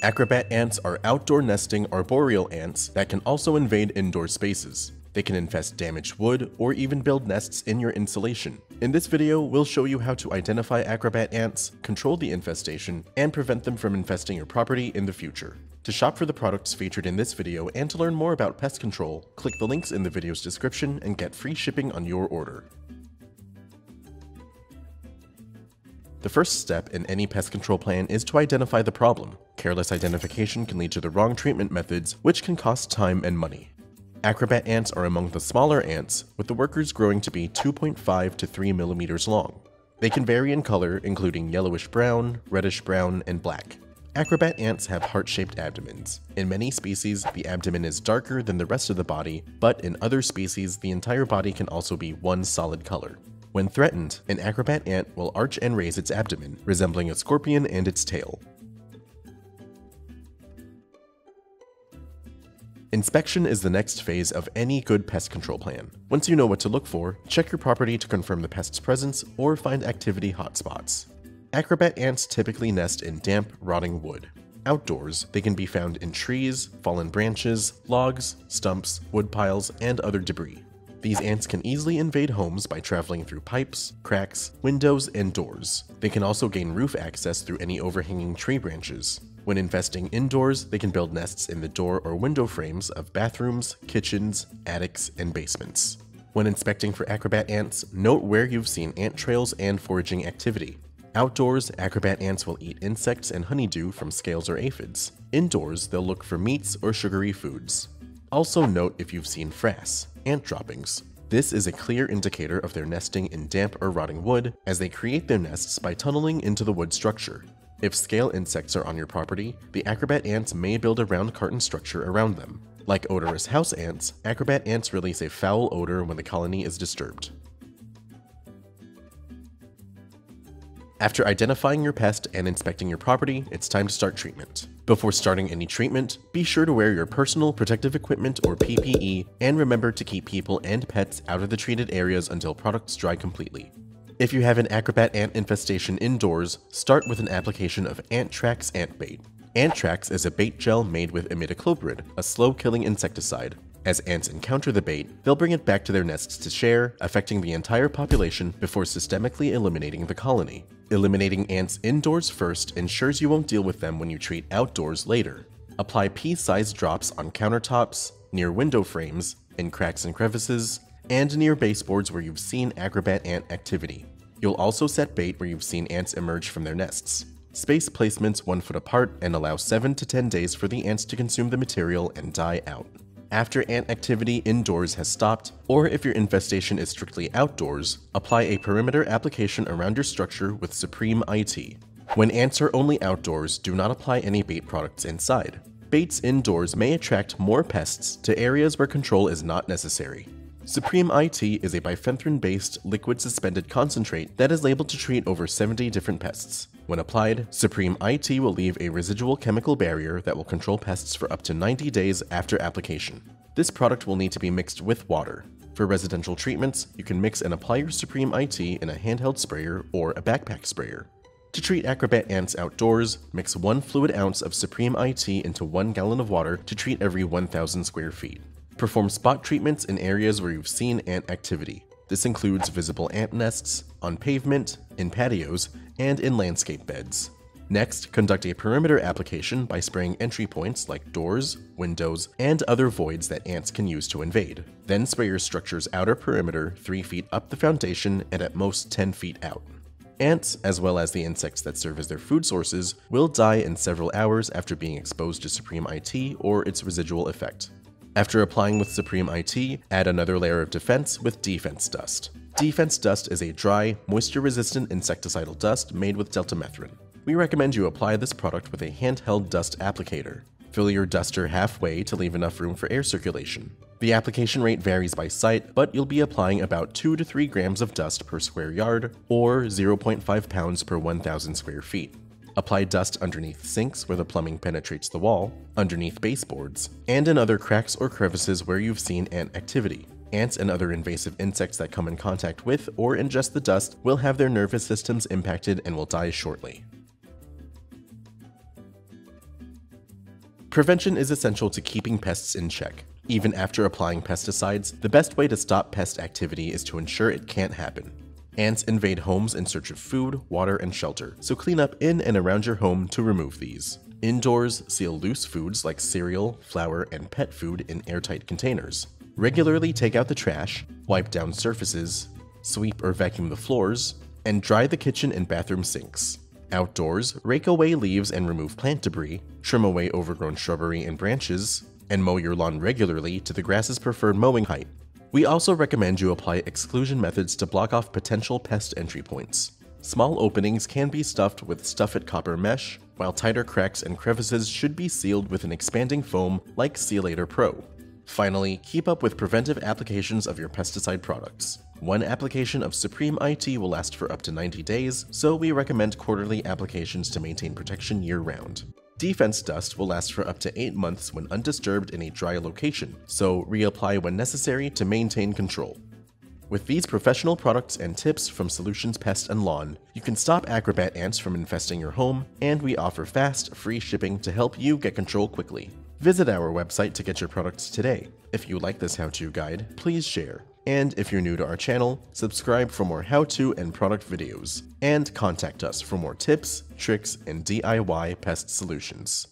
Acrobat ants are outdoor nesting arboreal ants that can also invade indoor spaces. They can infest damaged wood or even build nests in your insulation. In this video, we'll show you how to identify acrobat ants, control the infestation, and prevent them from infesting your property in the future. To shop for the products featured in this video and to learn more about pest control, click the links in the video's description and get free shipping on your order. The first step in any pest control plan is to identify the problem. Careless identification can lead to the wrong treatment methods, which can cost time and money. Acrobat ants are among the smaller ants, with the workers growing to be 2.5 to 3 millimeters long. They can vary in color, including yellowish brown, reddish brown, and black. Acrobat ants have heart-shaped abdomens. In many species, the abdomen is darker than the rest of the body, but in other species, the entire body can also be one solid color. When threatened, an acrobat ant will arch and raise its abdomen, resembling a scorpion and its tail. Inspection is the next phase of any good pest control plan. Once you know what to look for, check your property to confirm the pest's presence or find activity hotspots. Acrobat ants typically nest in damp, rotting wood. Outdoors, they can be found in trees, fallen branches, logs, stumps, wood piles, and other debris. These ants can easily invade homes by traveling through pipes, cracks, windows, and doors. They can also gain roof access through any overhanging tree branches. When infesting indoors, they can build nests in the door or window frames of bathrooms, kitchens, attics, and basements. When inspecting for acrobat ants, note where you've seen ant trails and foraging activity. Outdoors, acrobat ants will eat insects and honeydew from scales or aphids. Indoors, they'll look for meats or sugary foods. Also note if you've seen frass, ant droppings. This is a clear indicator of their nesting in damp or rotting wood, as they create their nests by tunneling into the wood structure. If scale insects are on your property, the acrobat ants may build a round carton structure around them. Like odorous house ants, acrobat ants release a foul odor when the colony is disturbed. After identifying your pest and inspecting your property, it's time to start treatment. Before starting any treatment, be sure to wear your personal protective equipment or PPE, and remember to keep people and pets out of the treated areas until products dry completely. If you have an acrobat ant infestation indoors, start with an application of Ant-Trax Ant Bait. Ant-Trax is a bait gel made with imidacloprid, a slow-killing insecticide. As ants encounter the bait, they'll bring it back to their nests to share, affecting the entire population before systemically eliminating the colony. Eliminating ants indoors first ensures you won't deal with them when you treat outdoors later. Apply pea-sized drops on countertops, near window frames, in cracks and crevices, and near baseboards where you've seen acrobat ant activity. You'll also set bait where you've seen ants emerge from their nests. Space placements 1 foot apart and allow 7 to 10 days for the ants to consume the material and die out. After ant activity indoors has stopped, or if your infestation is strictly outdoors, apply a perimeter application around your structure with Supreme IT. When ants are only outdoors, do not apply any bait products inside. Baits indoors may attract more pests to areas where control is not necessary. Supreme IT is a bifenthrin-based liquid suspended concentrate that is labeled to treat over 70 different pests. When applied, Supreme IT will leave a residual chemical barrier that will control pests for up to 90 days after application. This product will need to be mixed with water. For residential treatments, you can mix and apply your Supreme IT in a handheld sprayer or a backpack sprayer. To treat acrobat ants outdoors, mix 1 fluid ounce of Supreme IT into 1 gallon of water to treat every 1,000 square feet. Perform spot treatments in areas where you've seen ant activity. This includes visible ant nests, on pavement, in patios, and in landscape beds. Next, conduct a perimeter application by spraying entry points like doors, windows, and other voids that ants can use to invade. Then spray your structure's outer perimeter 3 feet up the foundation and at most 10 feet out. Ants, as well as the insects that serve as their food sources, will die in several hours after being exposed to Supreme IT or its residual effect. After applying with Supreme IT, add another layer of defense with D-Fender Dust. D-Fender Dust is a dry, moisture-resistant insecticidal dust made with deltamethrin. We recommend you apply this product with a handheld dust applicator. Fill your duster halfway to leave enough room for air circulation. The application rate varies by site, but you'll be applying about 2 to 3 grams of dust per square yard, or 0.5 pounds per 1,000 square feet. Apply dust underneath sinks where the plumbing penetrates the wall, underneath baseboards, and in other cracks or crevices where you've seen ant activity. Ants and other invasive insects that come in contact with or ingest the dust will have their nervous systems impacted and will die shortly. Prevention is essential to keeping pests in check. Even after applying pesticides, the best way to stop pest activity is to ensure it can't happen. Ants invade homes in search of food, water, and shelter, so clean up in and around your home to remove these. Indoors, seal loose foods like cereal, flour, and pet food in airtight containers. Regularly take out the trash, wipe down surfaces, sweep or vacuum the floors, and dry the kitchen and bathroom sinks. Outdoors, rake away leaves and remove plant debris, trim away overgrown shrubbery and branches, and mow your lawn regularly to the grass's preferred mowing height. We also recommend you apply exclusion methods to block off potential pest entry points. Small openings can be stuffed with stuff-it copper mesh, while tighter cracks and crevices should be sealed with an expanding foam like Sealator Pro. Finally, keep up with preventive applications of your pesticide products. One application of Supreme IT will last for up to 90 days, so we recommend quarterly applications to maintain protection year-round. D-Fender Dust will last for up to 8 months when undisturbed in a dry location, so reapply when necessary to maintain control. With these professional products and tips from Solutions Pest and Lawn, you can stop Acrobat ants from infesting your home, and we offer fast, free shipping to help you get control quickly. Visit our website to get your products today. If you like this how-to guide, please share. And if you're new to our channel, subscribe for more how-to and product videos. And contact us for more tips, tricks, and DIY pest solutions.